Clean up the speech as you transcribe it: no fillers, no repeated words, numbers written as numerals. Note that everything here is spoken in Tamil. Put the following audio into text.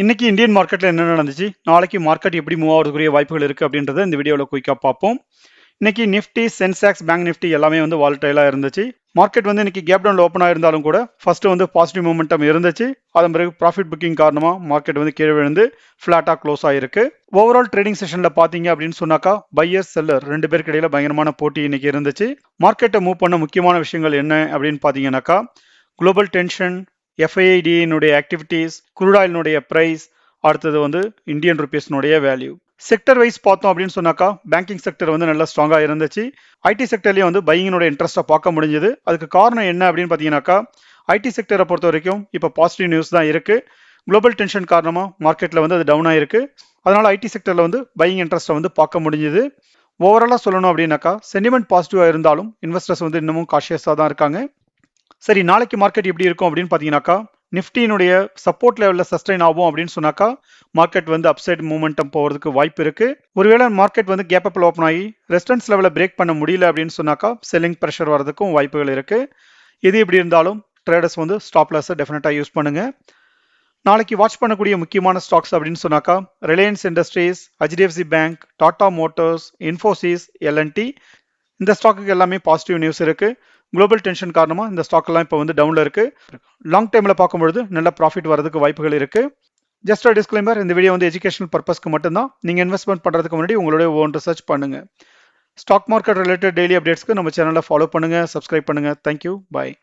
இன்னைக்கு இந்தியன் மார்க்கெட்ல என்ன நடந்துச்சு, நாளைக்கு மார்க்கெட் எப்படி மூவ் ஆகிறதுக்குரிய வாய்ப்புகள் இருக்கு அப்படின்றத இந்த வீடியோவில் குயிக்காக பார்ப்போம். இன்னைக்கு நிஃப்டி, சென்செக்ஸ், பேங்க் நிஃப்டி எல்லாமே வந்து வாலட்டைலாக இருந்துச்சு. மார்க்கெட் வந்து இன்னைக்கு கேப் டவுன்ல ஓப்பன் ஆயிருந்தாலும் கூட ஃபர்ஸ்ட் வந்து பாசிட்டிவ் மூமெண்டம் இருந்துச்சு. அதன் பிறகு ப்ராஃபிட் புக்கிங் காரணமா மார்க்கெட் வந்து கீழே விழுந்து ஃபிளாட்டா க்ளோஸ் ஆயிருக்கு. ஓவரால் ட்ரேடிங் செஷன்ல பாத்தீங்க அப்படின்னு சொன்னாக்கா பையர் செல்லர் ரெண்டு பேருக்கு இடையில பயங்கரமான போட்டி இன்னைக்கு இருந்துச்சு. மார்க்கெட்டை மூவ் பண்ண முக்கியமான விஷயங்கள் என்ன அப்படின்னு பாத்தீங்கன்னாக்கா குளோபல் டென்ஷன், எஃப்ஐடியினுடைய ஆக்டிவிட்டீஸ், குரூட் ஆயிலினுடைய பிரைஸ், அடுத்தது வந்து இந்தியன் ருபீஸ்னுடைய வேல்யூ. செக்டர் வைஸ் பார்த்தோம் அப்படின்னு சொன்னாக்கா பேங்கிங் செக்டர் வந்து நல்லா ஸ்ட்ராங்கா இருந்துச்சு. ஐடி செக்டர்லயும் வந்து பையிங்கோட இன்ட்ரெஸ்ட்டை பார்க்க முடிஞ்சது. அதுக்கு காரணம் என்ன அப்படின்னு பார்த்தீங்கன்னாக்கா ஐடி செக்டரை பொறுத்த வரைக்கும் இப்போ பாசிட்டிவ் நியூஸ் தான் இருக்கு. குளோபல் டென்ஷன் காரணமா மார்க்கெட்ல வந்து அது டவுன் ஆயிருக்கு. அதனால ஐடி செக்டர்ல வந்து பையிங் இன்ட்ரெஸ்ட்டை வந்து பார்க்க முடிஞ்சது. ஓவராலா சொல்லணும் அப்படின்னாக்கா சென்டிமெண்ட் பாசிட்டிவா இருந்தாலும் இன்வெஸ்டர்ஸ் வந்து இன்னமும் காஷியஸா தான் இருக்காங்க. சரி, நாளைக்கு மார்க்கெட் எப்படி இருக்கும் அப்படின்னு பார்த்தீங்கன்னாக்கா நிஃப்டியினுடைய சப்போர்ட் லெவலில் சஸ்டைன் ஆகும் அப்படின்னு சொன்னாக்கா மார்க்கெட் வந்து அப்சைட் மூமெண்டம் போகிறதுக்கு வாய்ப்பு இருக்கு. ஒருவேளை மார்க்கெட் வந்து கேப் அப்பில் ஓப்பன் ஆகி ரெசிஸ்டன்ஸ் லெவலில் பிரேக் பண்ண முடியல அப்படின்னு சொன்னாக்கா செல்லிங் ப்ரெஷர் வரதுக்கும் வாய்ப்புகள் இருக்கு. எது எப்படி இருந்தாலும் ட்ரேடர்ஸ் வந்து ஸ்டாப் லாஸை டெஃபினட்டாக யூஸ் பண்ணுங்க. நாளைக்கு வாட்ச் பண்ணக்கூடிய முக்கியமான ஸ்டாக்ஸ் அப்படின்னு சொன்னாக்கா Reliance industries, HDFC bank, Tata motors, Infosys, LNT. இந்த ஸ்டாக்குக்கு எல்லாமே பாசிட்டிவ் நியூஸ் இருக்கு. குளோபல் டென்ஷன் காரணமா இந்த ஸ்டாக் எல்லாம் இப்போ வந்து டவுன்ல இருக்கு. லாங் டைம்ல பார்க்கும்பொழுது நல்ல ப்ராஃபிட் வரதுக்கு வாய்ப்புகள் இருக்கு. ஜஸ்ட் அ டிஸ்க்ளைமர், இந்த வீடியோ வந்து எஜுகேஷனல் பர்பஸ்க்கு மட்டும்தான். நீங்க இன்வெஸ்ட்மெண்ட் பண்றதுக்கு முன்னாடி உங்களுடைய ஓன் ரிசர்ச் பண்ணுங்க. ஸ்டாக் மார்க்கெட் ரிலேட்டட் டெய்லி அப்டேட்ஸ்க்கு நம்ம சேனலை ஃபாலோ பண்ணுங்க, சப்ஸ்கிரைப் பண்ணுங்க. தேங்க்யூ, பாய்.